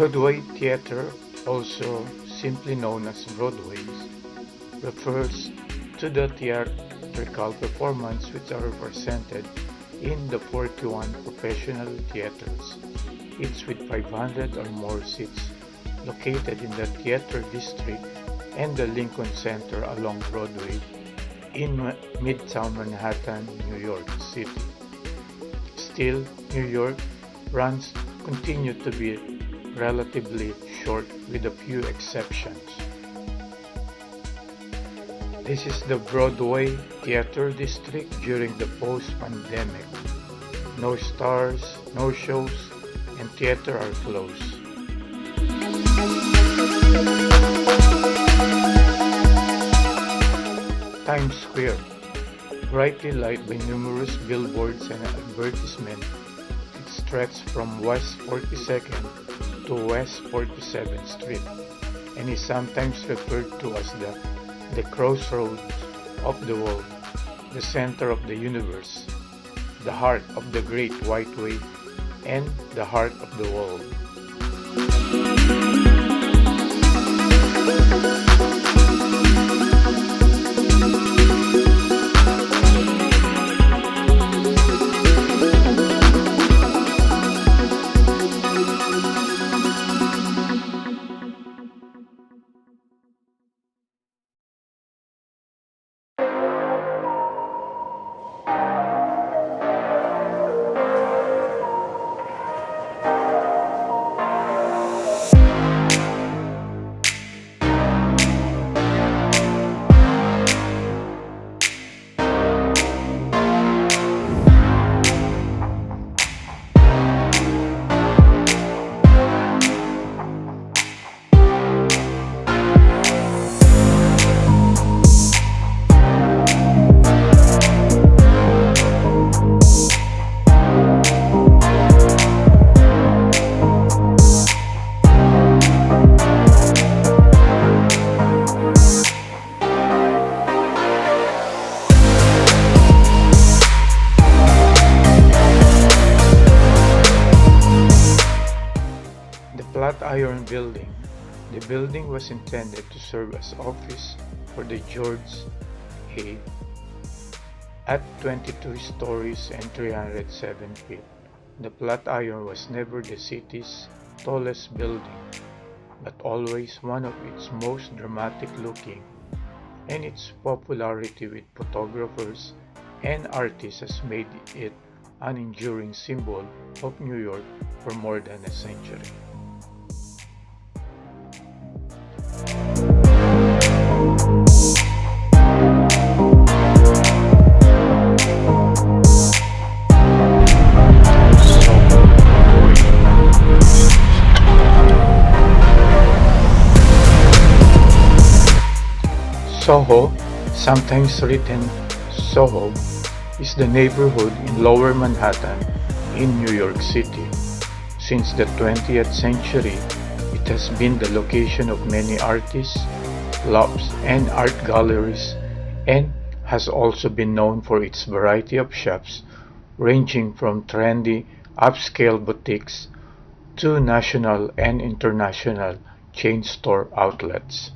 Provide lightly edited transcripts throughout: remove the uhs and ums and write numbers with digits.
Broadway Theater, also simply known as Broadway's, refers to the theatrical performances which are represented in the 41 professional theaters, each with 500 or more seats, located in the Theater District and the Lincoln Center along Broadway in Midtown Manhattan, New York City. Still, New York runs continue to be relatively short with a few exceptions. This is the Broadway Theater District during the post-pandemic. No stars, no shows, and theater are closed. Times Square, brightly lit by numerous billboards and advertisements, it stretches from West 42nd to West 47th Street and is sometimes referred to as the crossroads of the world, the center of the universe, the heart of the Great White Way, and the heart of the world. Flatiron Building. The building was intended to serve as office for the George A. At 22 stories and 307 feet. The Flatiron was never the city's tallest building, but always one of its most dramatic looking, and its popularity with photographers and artists has made it an enduring symbol of New York for more than a century. Soho, sometimes written Soho, is the neighborhood in Lower Manhattan in New York City. Since the 20th century, it has been the location of many artists, clubs, and art galleries, and has also been known for its variety of shops, ranging from trendy, upscale boutiques to national and international chain store outlets.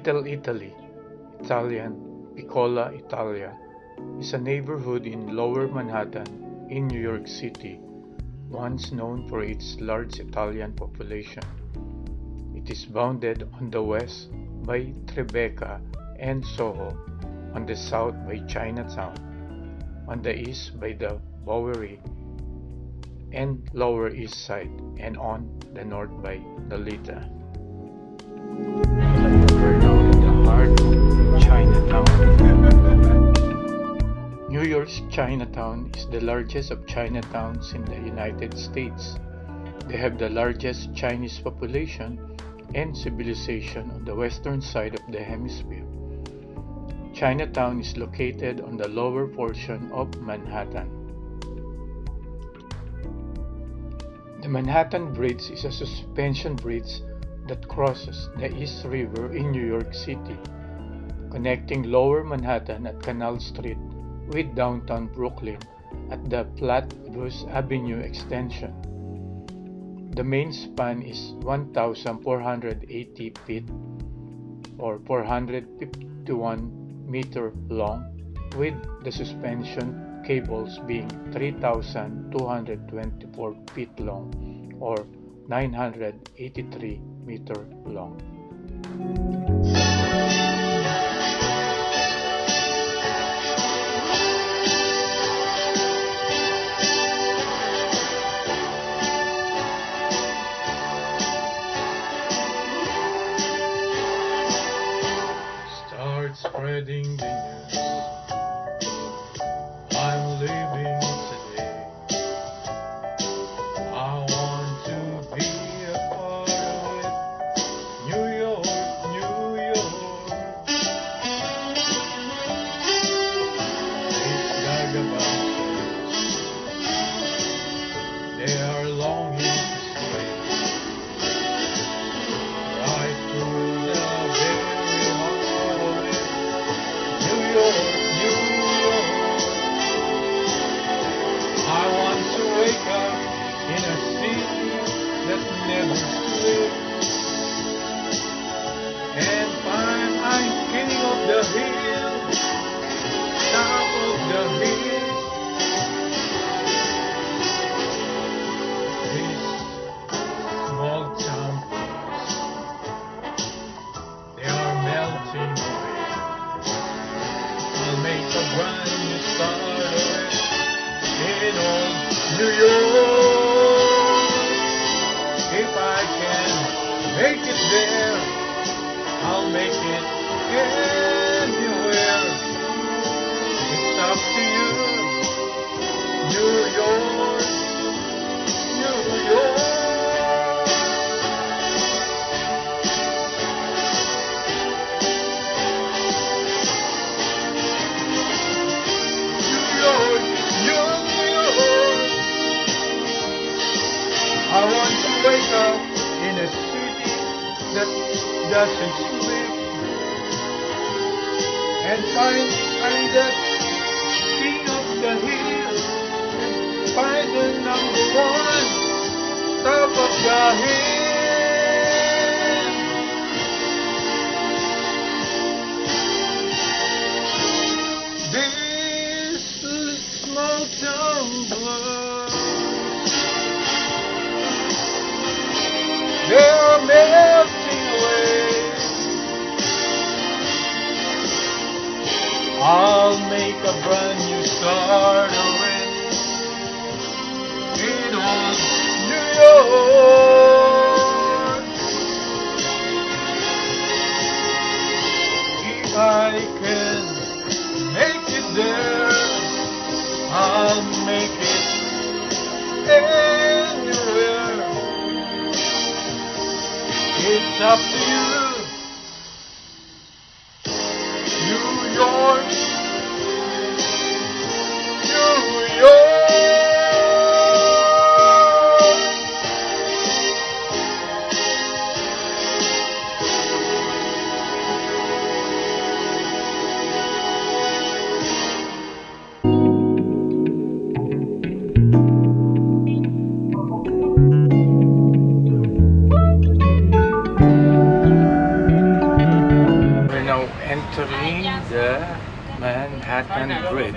Little Italy, Italian, Piccola Italia, is a neighborhood in Lower Manhattan in New York City, once known for its large Italian population. It is bounded on the west by Tribeca and Soho, on the south by Chinatown, on the east by the Bowery and Lower East Side, and on the north by Lolita. New York's Chinatown is the largest of Chinatowns in the United States. They have the largest Chinese population and civilization on the western side of the hemisphere. Chinatown is located on the lower portion of Manhattan. The Manhattan Bridge is a suspension bridge that crosses the East River in New York City, connecting Lower Manhattan at Canal Street with downtown Brooklyn at the Flatbush Avenue extension. The main span is 1,480 feet or 451 meter long, with the suspension cables being 3,224 feet long or 983 meter long. Start spreading the news. I'm leaving today. I want to be a part of it. New York, New York. These vagabonds, they are longing to stray right through the very heart of it. New York, New York. I want to wake up in a city that never sleeps and find I'm king of the hill, top of the hill. These small town boys, they are melting away. I'll make a brand new start of it in old New York. If I can make it there, I'll make it anywhere. It's up to you, New York, New York. New York, New York. I want to wake up in a city that doesn't sleep and find I'm the king of the hill and find the number one top of the hill. This small town blues, they are melting away. I'll make a brand new start of it in old New York. If I can make it there, I'll make it anywhere. It's up to you, New York, New York. We're now entering the Manhattan Bridge.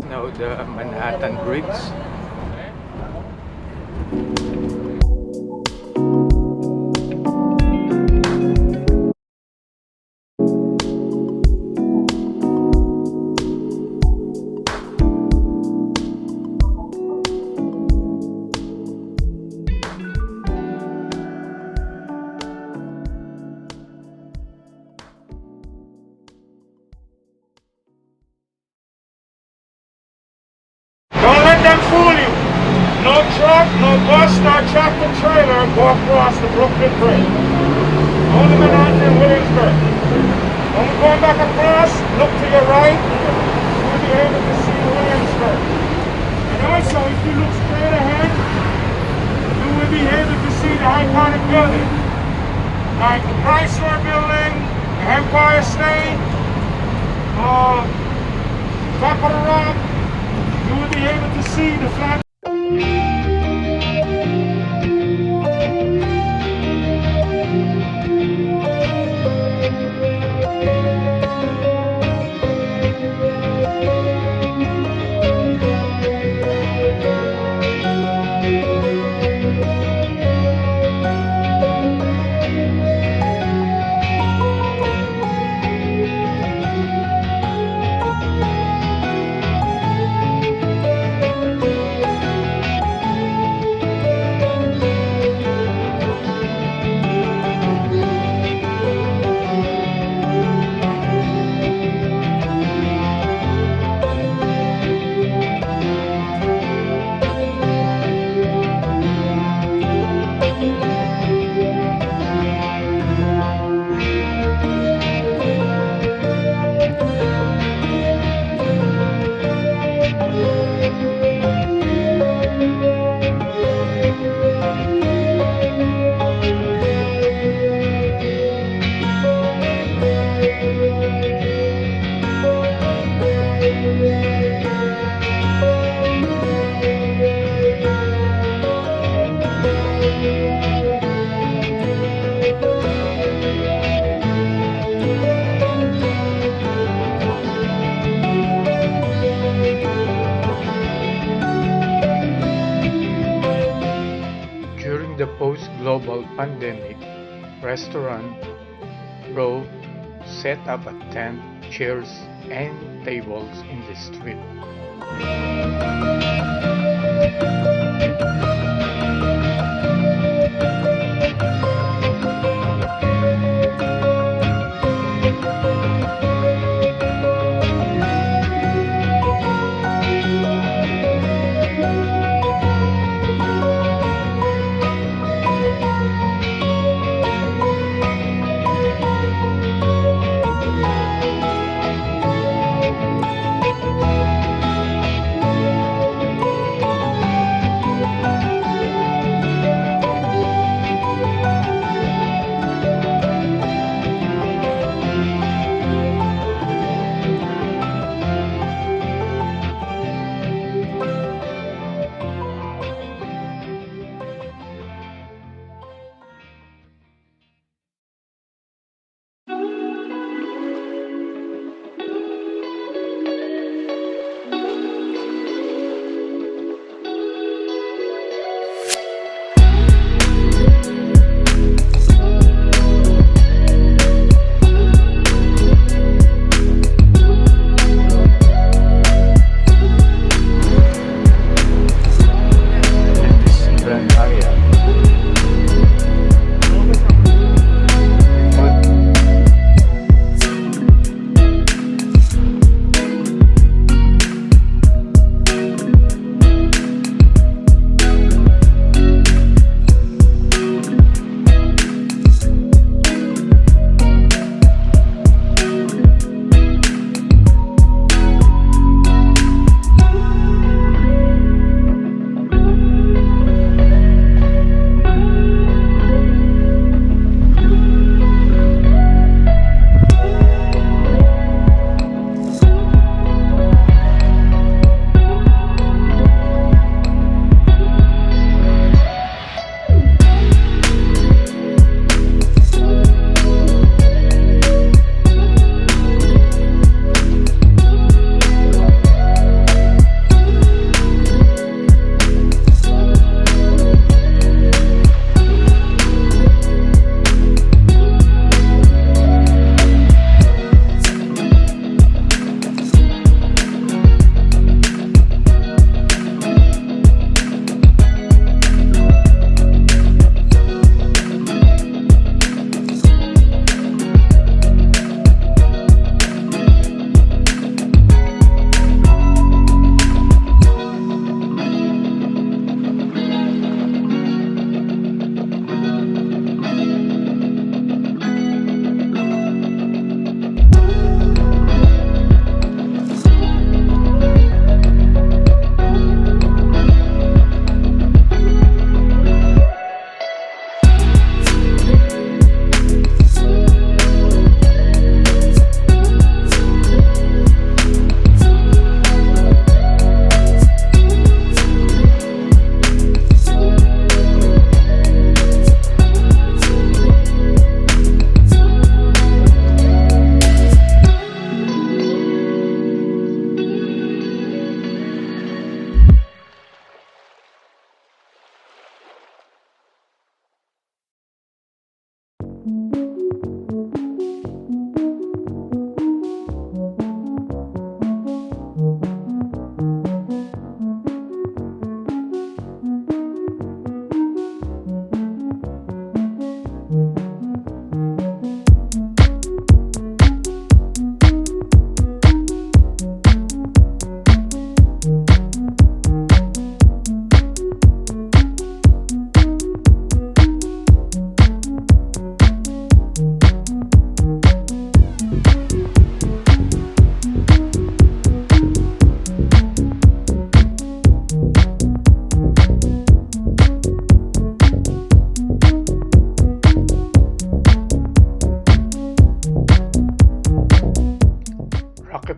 Now the Manhattan Bridge. truck, no bus, no tractor trailer go across the Brooklyn Bridge. Only Manhattan and Williamsburg. When we're going back across, look to your right, you'll be able to see Williamsburg. And also, if you look straight ahead, you will be able to see the iconic building, like the Chrysler Building, the Empire State, top of the rock. You will be able to see the flag. During the post-global pandemic, Restaurant Row set up a tent, chairs, and tables in the street.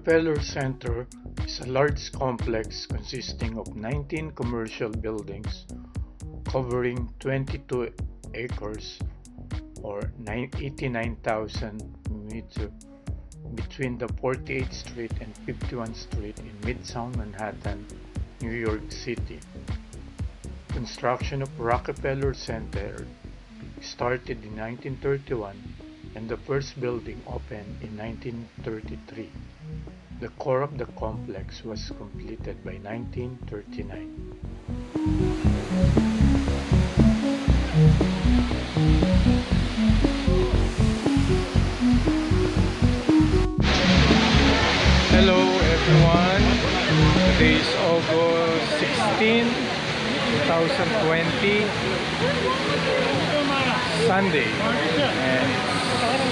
Rockefeller Center is a large complex consisting of 19 commercial buildings covering 22 acres or 89,000 meters between the 48th Street and 51st Street in Midtown Manhattan, New York City. Construction of Rockefeller Center started in 1931 and the first building opened in 1933. The core of the complex was completed by 1939. Hello everyone, today is August 16, 2020, Sunday, and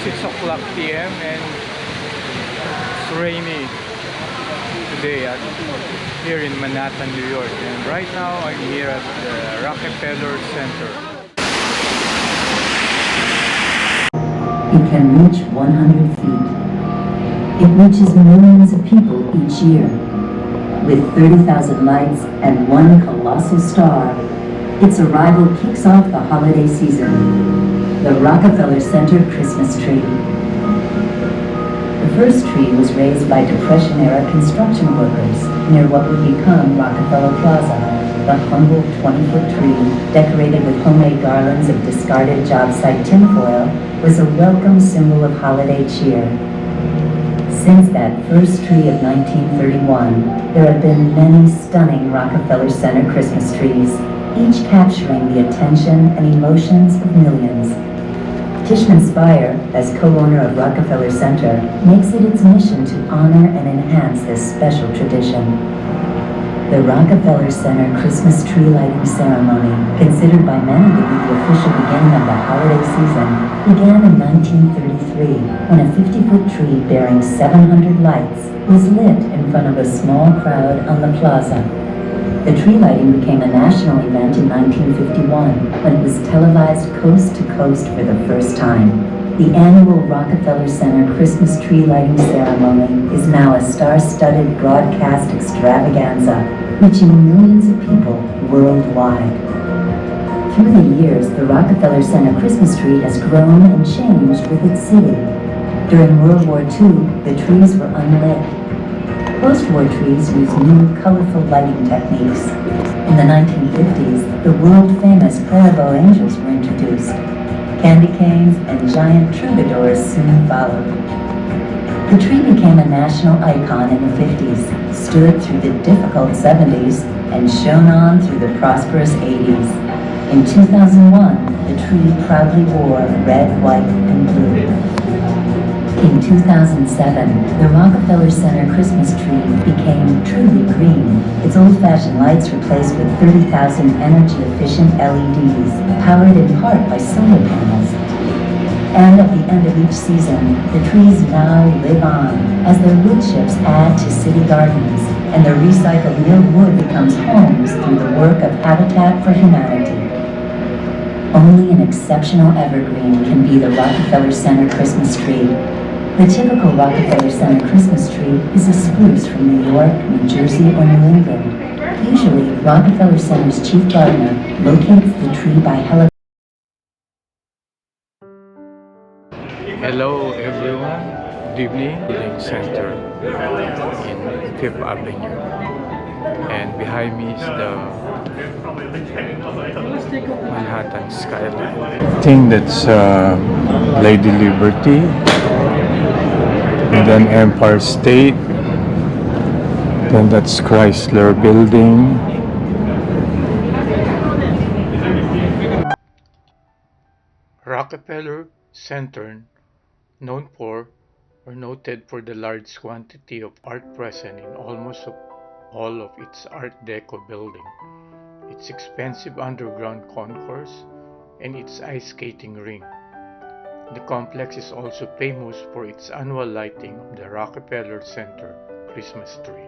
it's 6 o'clock p.m. and it's rainy today here in Manhattan, New York, and right now I'm here at the Rockefeller Center. It can reach 100 feet. It reaches millions of people each year. With 30,000 lights and one colossal star, its arrival kicks off the holiday season. The Rockefeller Center Christmas tree. The first tree was raised by Depression-era construction workers near what would become Rockefeller Plaza. The humble 20-foot tree, decorated with homemade garlands of discarded job site tinfoil, was a welcome symbol of holiday cheer. Since that first tree of 1931, there have been many stunning Rockefeller Center Christmas trees, each capturing the attention and emotions of millions. Tishman Speyer, as co-owner of Rockefeller Center, makes it its mission to honor and enhance this special tradition. The Rockefeller Center Christmas tree lighting ceremony, considered by many to be the official beginning of the holiday season, began in 1933 when a 50-foot tree bearing 700 lights was lit in front of a small crowd on the plaza. The tree lighting became a national event in 1951 when it was televised coast to coast for the first time. The annual Rockefeller Center Christmas tree lighting ceremony is now a star-studded broadcast extravaganza, reaching millions of people worldwide. Through the years, the Rockefeller Center Christmas tree has grown and changed with its city. During World War II, the trees were unlit. Post-war trees used new, colorful lighting techniques. In the 1950s, the world-famous Prairie angels were introduced. Candy canes and giant troubadours soon followed. The tree became a national icon in the 50s, stood through the difficult 70s, and shone on through the prosperous 80s. In 2001, the tree proudly wore red, white, and blue. In 2007, the Rockefeller Center Christmas tree became truly green. Its old-fashioned lights replaced with 30,000 energy-efficient LEDs, powered in part by solar panels. And at the end of each season, the trees now live on as their wood chips add to city gardens, and their recycled milled wood becomes homes through the work of Habitat for Humanity. Only an exceptional evergreen can be the Rockefeller Center Christmas tree. The typical Rockefeller Center Christmas tree is a spruce from New York, New Jersey, or New England. Usually, Rockefeller Center's chief gardener locates the tree by helicopter. Hello everyone, good evening. Building Center in Fifth Avenue, and behind me is the Manhattan skyline. I think that's Lady Liberty, and then Empire State, then that's Chrysler Building. Rockefeller Center, known for or noted for the large quantity of art present in almost all of its Art Deco building, its expensive underground concourse, and its ice skating rink. The complex is also famous for its annual lighting of the Rockefeller Center Christmas tree.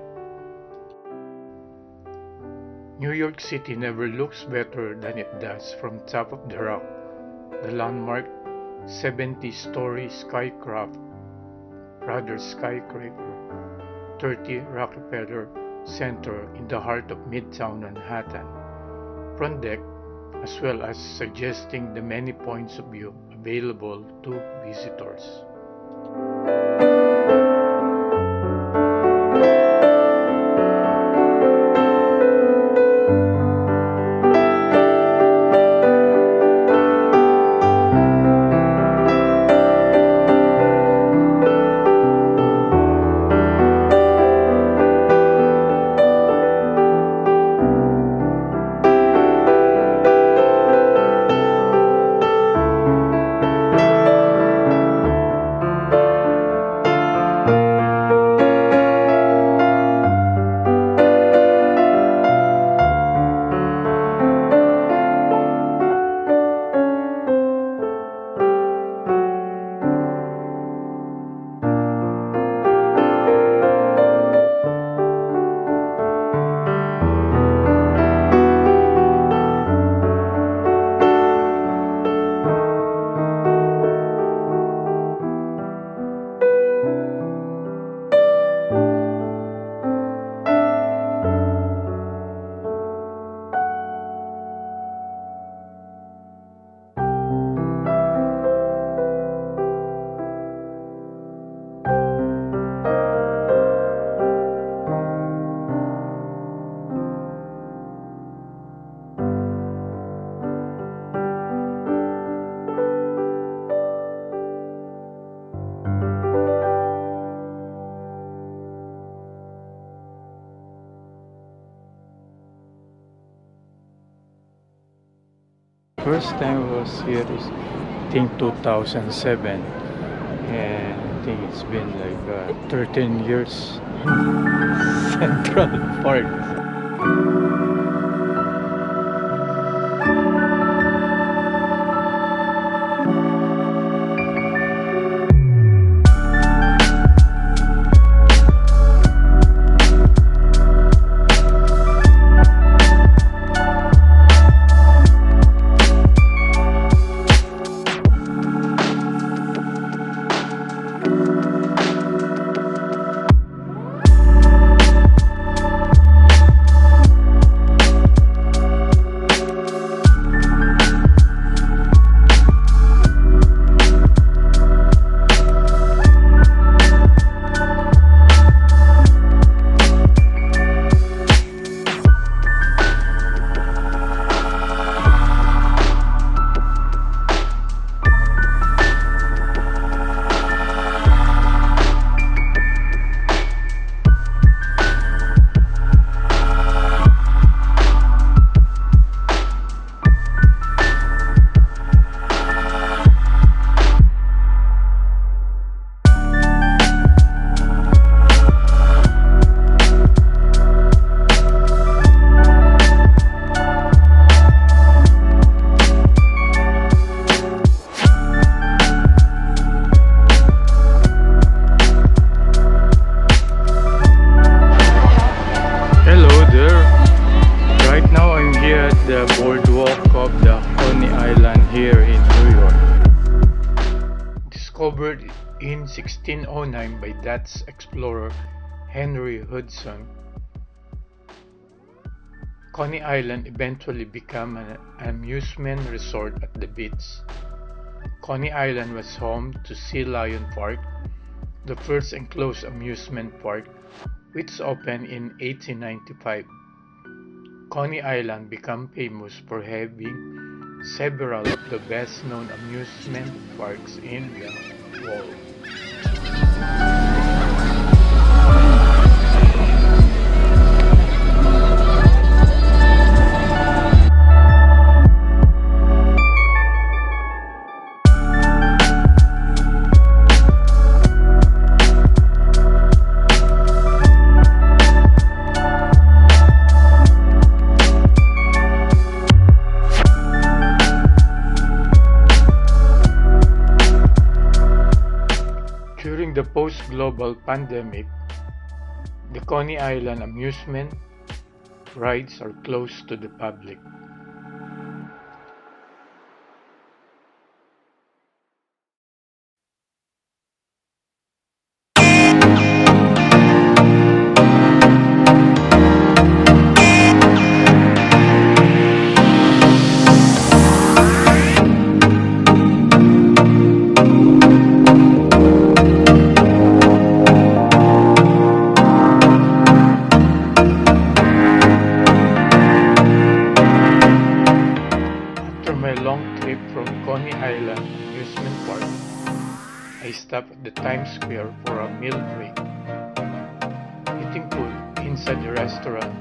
New York City never looks better than it does from top of the rock. The landmark 70-story skyscraper 30 Rockefeller Center in the heart of Midtown Manhattan. Front deck, as well as suggesting the many points of view available to visitors. First time I was here is I think 2007, and I think it's been like 13 years. Central Park. The boardwalk of the Coney Island here in New York. Discovered in 1609 by Dutch explorer Henry Hudson, Coney Island eventually became an amusement resort at the beach. Coney Island was home to Sea Lion Park, the first enclosed amusement park, which opened in 1895. Coney Island became famous for having several of the best-known amusement parks in the world. During the post-global pandemic, the Coney Island amusement rides are closed to the public. Amusement Park, I stopped at the Times Square for a meal break. Eating food inside the restaurant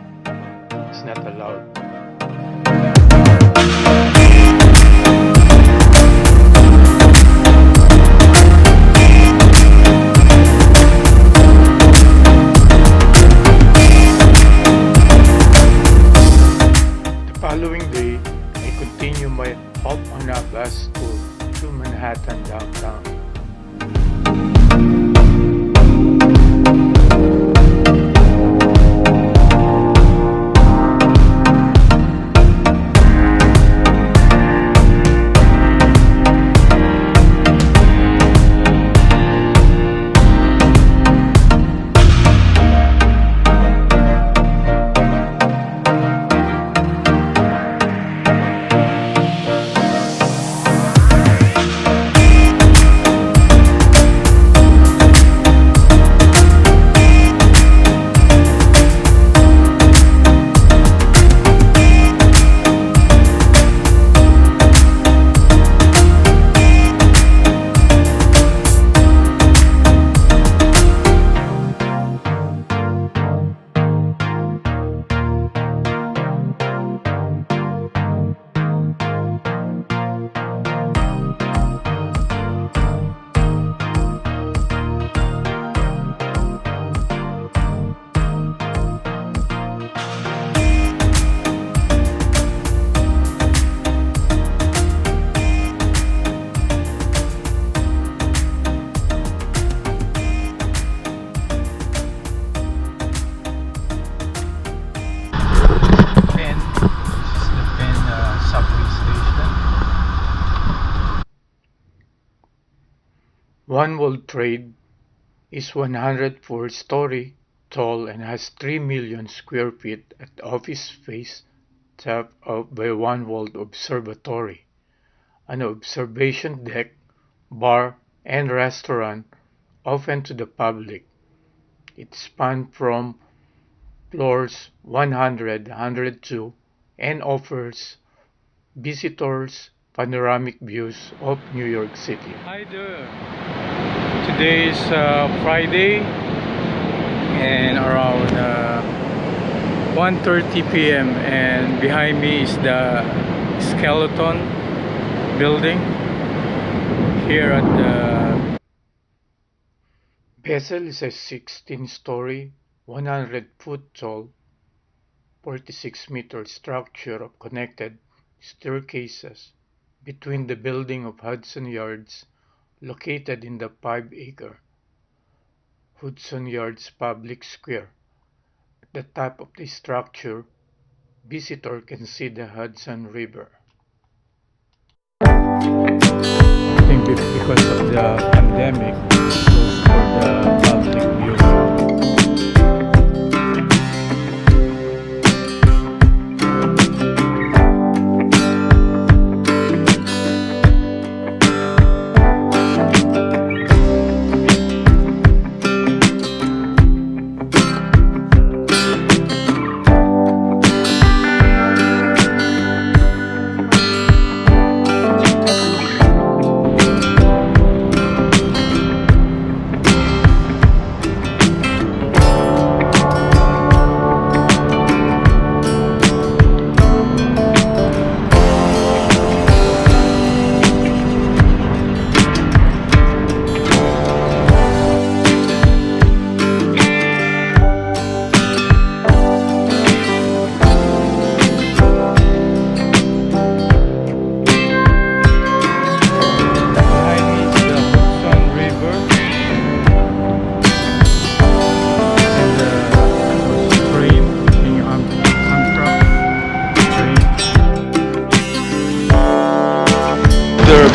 is not allowed. The following day, I continue my hop on a bus tour through Manhattan downtown. One World Trade is 104-story tall and has 3 million square feet at office space tapped out by One World Observatory, an observation deck, bar, and restaurant open to the public. It spans from floors 100 102 and offers visitors panoramic views of New York City. Hi there. Today is Friday and around 1:30 p.m. and behind me is the skeleton building here at the Bethel. Is a 16-story, 100-foot tall, 46-meter structure of connected staircases between the building of Hudson Yards, located in the 5-acre Hudson Yards Public Square. At the top of the structure, visitor can see the Hudson River. I think because of the pandemic, it's closed for the public view.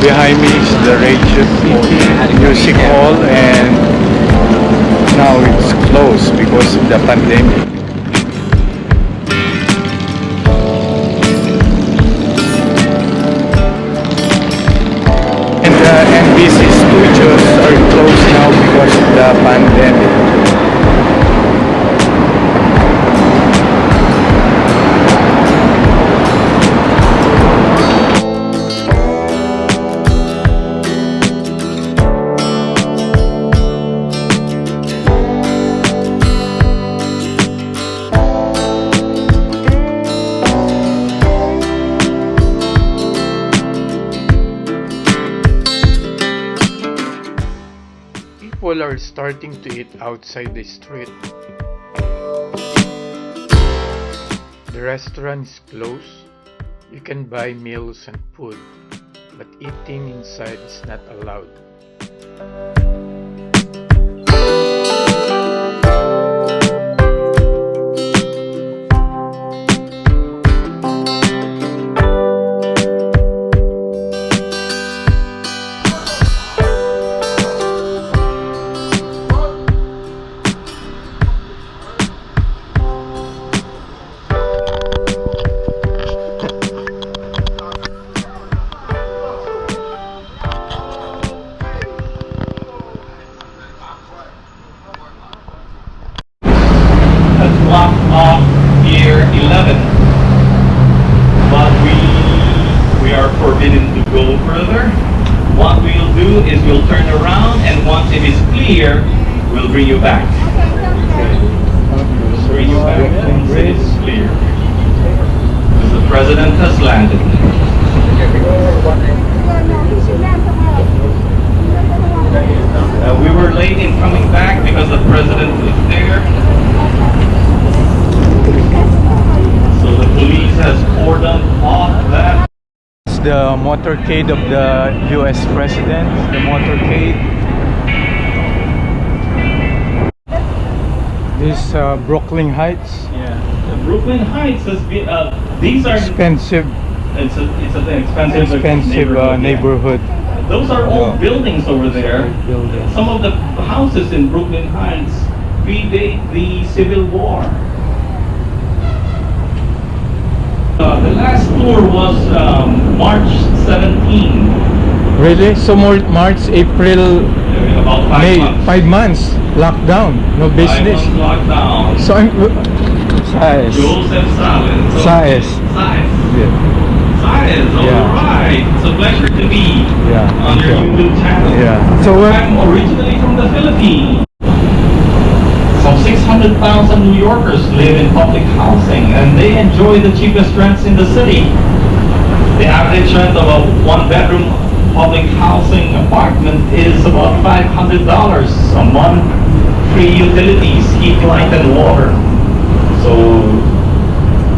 Behind me is the Rage Music Hall, and now it's closed because of the pandemic. And the NBC studios are closed now because of the pandemic. People are starting to eat outside the street. The restaurant is closed. You can buy meals and food, but eating inside is not allowed. Block off Pier 11, but we are forbidden to go further. What we'll do is we'll turn around, and once it is clear, we'll bring you back. We'll bring you back once it is clear. Because the president has landed. We were late in coming back because the president was there. So the police has cordoned off that. It's the motorcade of the US President, the motorcade. This Brooklyn Heights. Yeah, the Brooklyn Heights has been. These are Expensive It's an expensive neighborhood. Yeah. Those are old buildings over there. Buildings. Some of the houses in Brooklyn Heights predate the Civil War. The last tour was March 17. Really? So more March, April, About 5 May, months. 5 months lockdown, no 5 business. months lockdown. So I'm J.Saez. J.Saez. J.Saez. J.Saez. All Yeah. right. It's a pleasure to be on your okay. YouTube channel. Yeah. So I'm originally from the Philippines. Some 600,000 New Yorkers live in public housing, and they enjoy the cheapest rents in the city. The average rent of a one-bedroom public housing apartment is about $500 a month, free utilities, heat, light, and water. So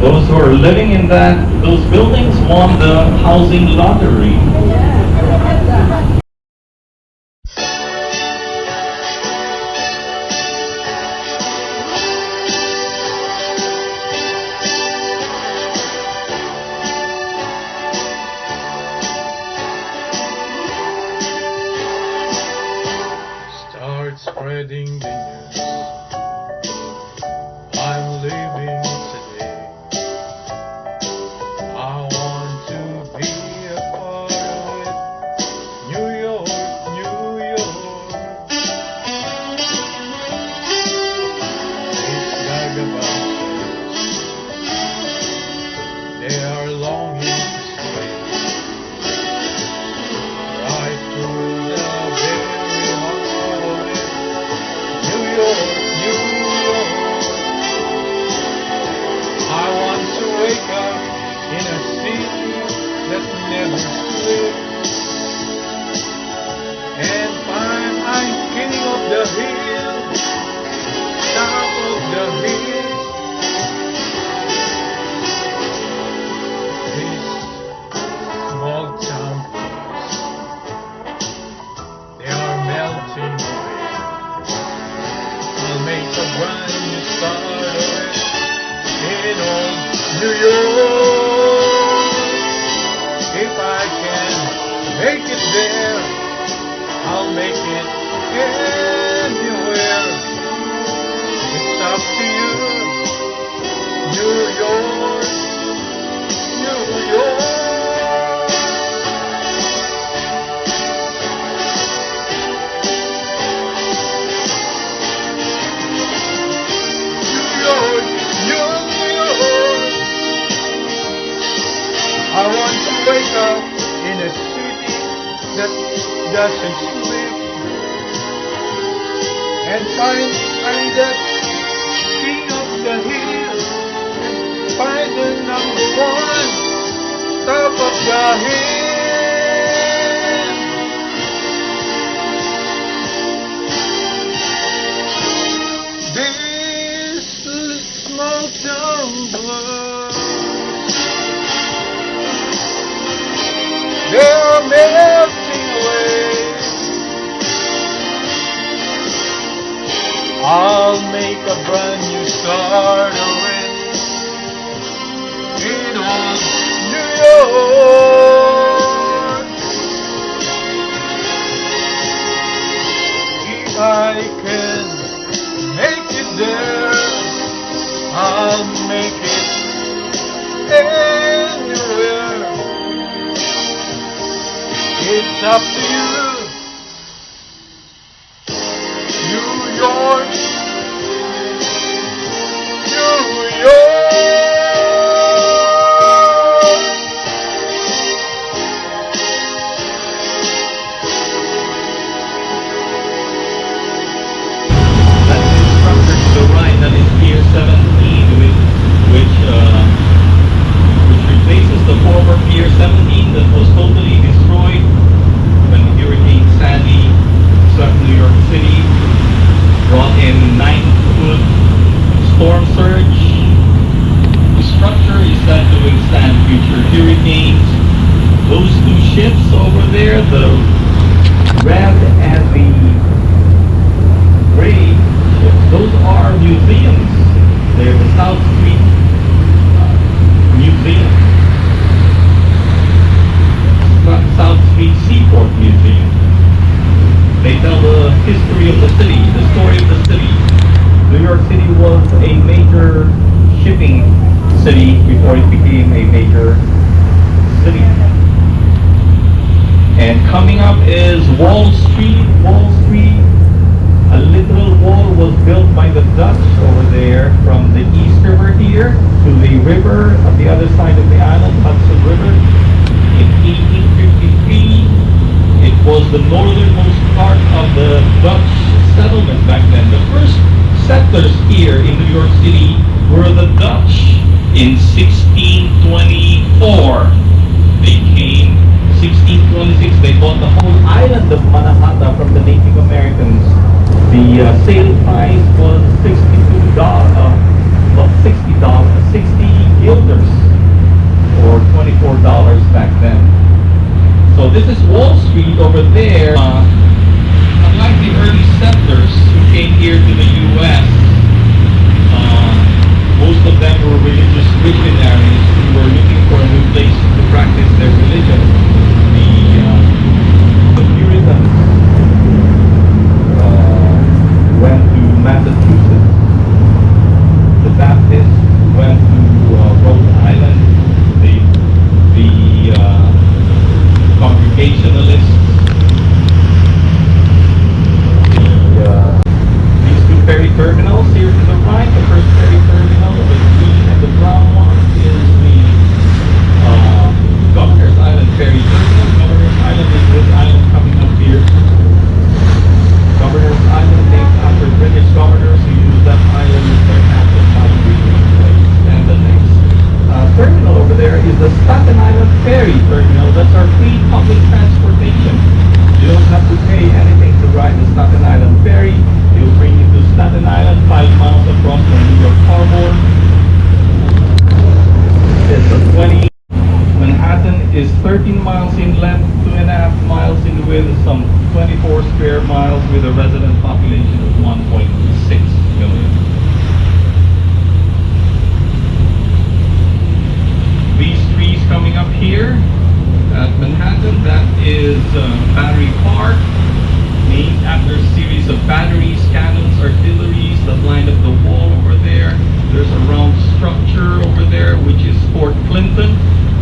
those who are living in those buildings won the housing lottery. start spreading the news. I'm leaving today. I want to be a part of it. New York, New York. These vagabonds, they are longing to stray right through the very heart of it. New York, New York. I want to wake up in a city that never sleeps and find I'm king of the hill, top of the hill. These small town kids, they are melting away. I'll make a brand new start of it in old New York. If I can make it there, I'll make it anywhere. It's up to you, New York, New York. New York, New York. I want to wake up in a city that doesn't sleep and find I'm the king of the hill and find the number one top of the hill. brand new start away in old New York. If I can make it there, I'll make it anywhere. It's up to you. New York, New York. That's the structure to the right, that is Pier 17, which replaces the former Pier 17 that was totally destroyed when Hurricane Sandy struck New York City, brought in 9-foot storm surge. The structure is set to withstand future hurricanes. Those two ships over there, the red and the gray ships, those are museums. They're the South Street Museum. South Street Seaport Museum. They tell the history of the city, the story of the city. New York City was a major shipping city before it became a major city. And coming up is Wall Street. Wall Street, a literal wall was built by the Dutch over there from the East River here to the river on the other side of the island, Hudson River. In 1853, it was the northernmost part of the Dutch settlement back then. The first settlers here in New York City were the Dutch in 1624. They came 1626. They bought the whole island of Manhattan from the Native Americans. The sale price was $62, well, $60, 60 guilders, or $24 back then. So this is Wall Street over there. Unlike the early settlers who came here to the U.S., most of them were religious missionaries who were looking for a new place to practice their religion. The Puritans went to Massachusetts. The Baptists went to Rhode Island. The Congregationalists. These two ferry terminals here to the right. The first ferry terminal, the green and the brown one, is the Governor's Island ferry terminal. Governor's Island is this island coming up here. Governor's Island, named after British governors who used that island as their national migrating place. And the next terminal over there is the Staten Island Ferry Terminal. That's our free public transportation. You don't have to pay anything to ride the Staten Island Ferry. It'll bring you to Staten Island, 5 miles across the New York Harbor. It's a 20. Manhattan is 13 miles in length, 2.5 miles in width, some 24 square miles with a resident population of 1.6 million. These trees coming up here at Manhattan, that is Battery Park, named after a series of batteries, cannons, artilleries that lined up the wall over there. There's a round structure over there which is Fort Clinton,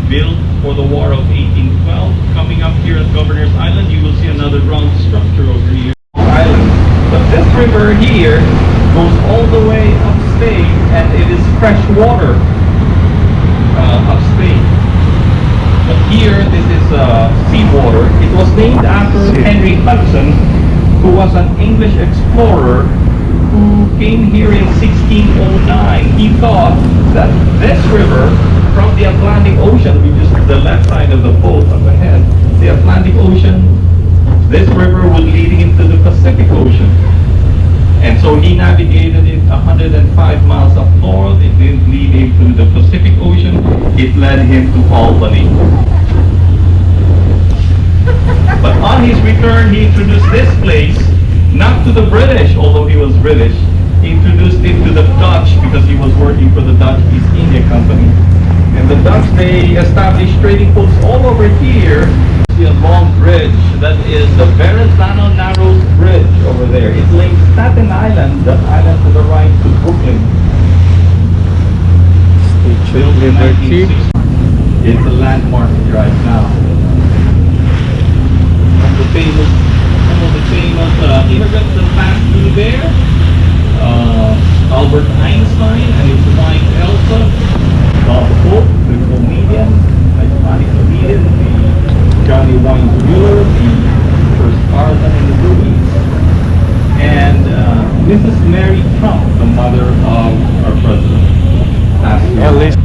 built for the War of 1812. Coming up here at Governor's Island, you will see another round structure over here. Island. But this river here goes all the way upstate, and it is fresh water upstate. But here, this is seawater. It was named after Henry Hudson, who was an English explorer who came here in 1609. He thought that this river from the Atlantic Ocean, which is the left side of the boat up ahead, the Atlantic Ocean, this river would lead him to the Pacific Ocean. And so he navigated it 105 miles up north. It didn't lead him to the Pacific Ocean. It led him to Albany. But on his return, he introduced this place, not to the British, although he was British, introduced it to the Dutch because he was working for the Dutch East India Company. And the Dutch, they established trading posts all over here. See a long bridge. That is the Verrazano Narrows Bridge over there. It links Staten Island, the island to the right, to Brooklyn. Statue of Built in Liberty. 1960. It's a landmark right now. Some of the famous immigrants that passed through there. Albert Einstein and his wife Elsa. Bob Hope, the comedian, iconic comedian. Johnny Weissmuller, the first Tarzan in the movies. And Mrs. Mary Trump, the mother of our president. Ellis.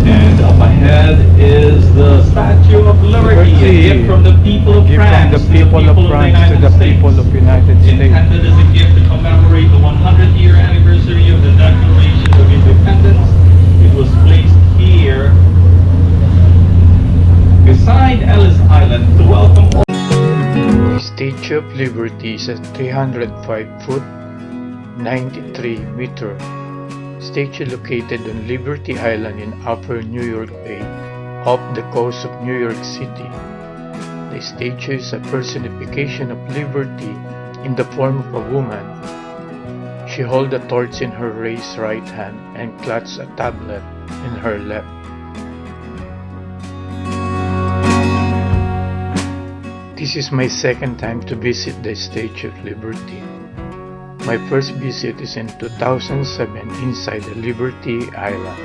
And up ahead is the Statue of Liberty, a gift from the people of France From the people of France to the people of United States. Intended as a gift to commemorate the 100-year anniversary of the Declaration of Independence. It was placed here beside Ellis Island to welcome all. The Statue of Liberty is a 305-foot, 93-meter statue located on Liberty Island in Upper New York Bay, off the coast of New York City. The statue is a personification of liberty in the form of a woman. She holds a torch in her raised right hand and clutches a tablet in her left. This is my second time to visit the Statue of Liberty. My first visit is in 2007 inside the Liberty Island.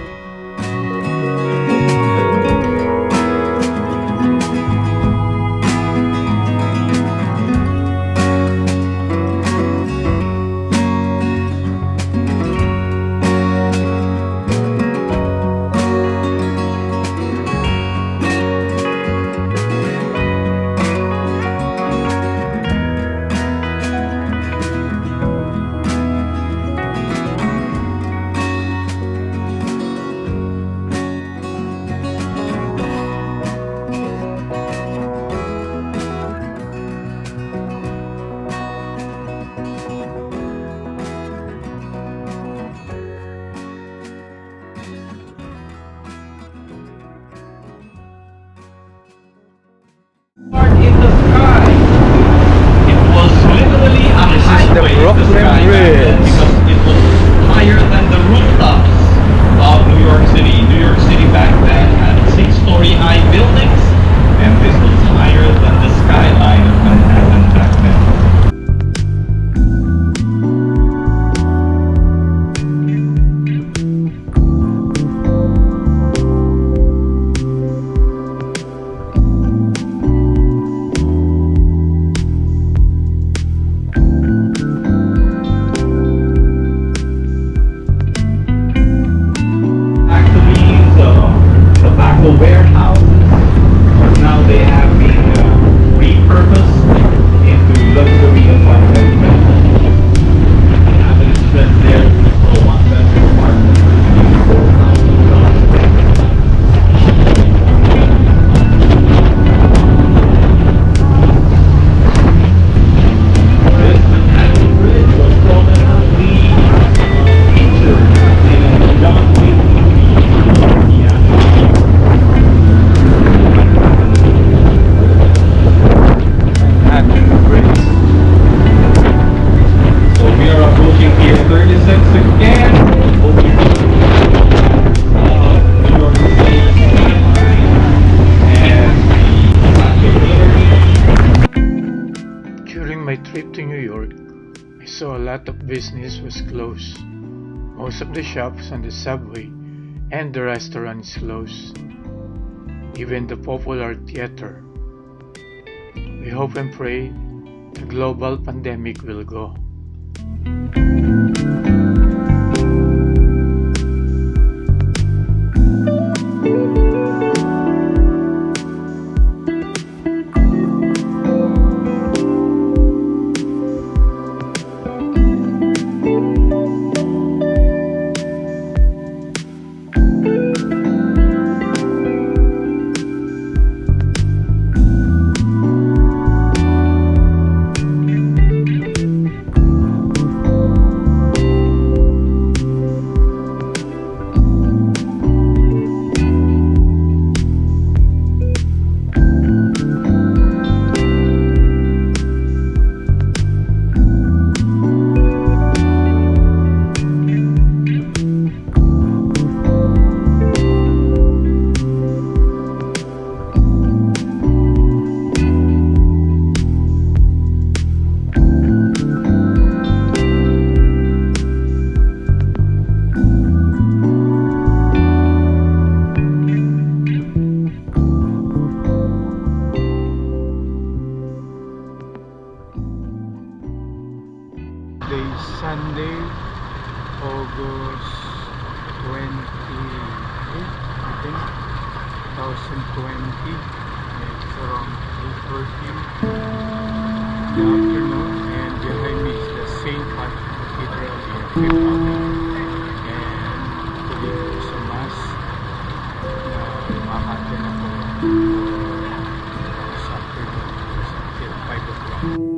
In the sky. It was literally a This is the highway in Brooklyn sky back then Bridge. because it was higher than the rooftops of New York City. New York City back then had 6-story high buildings, and this was higher than the skyline of Manhattan back then. Tobacco warehouses, but now they have been repurposed into luxury apartments. Average rent there for one bedroom apartment is $4,000. This Manhattan Bridge was prominently featured in a John Wick movie. Manhattan Bridge. So we are approaching Pier 36 again. New York City skyline and the Statue of Liberty. During my trip to New York, I saw a lot of business was closed. Most of the shops on the subway and the restaurants closed. Even the popular theater. We hope and pray the global pandemic will go. 2020. It's around 8:30 in the afternoon, and behind me is the St. Patrick Cathedral in Fifth Avenue. And tuloy ko sa Mass na makaten ako sa afternoon until 5 o'clock.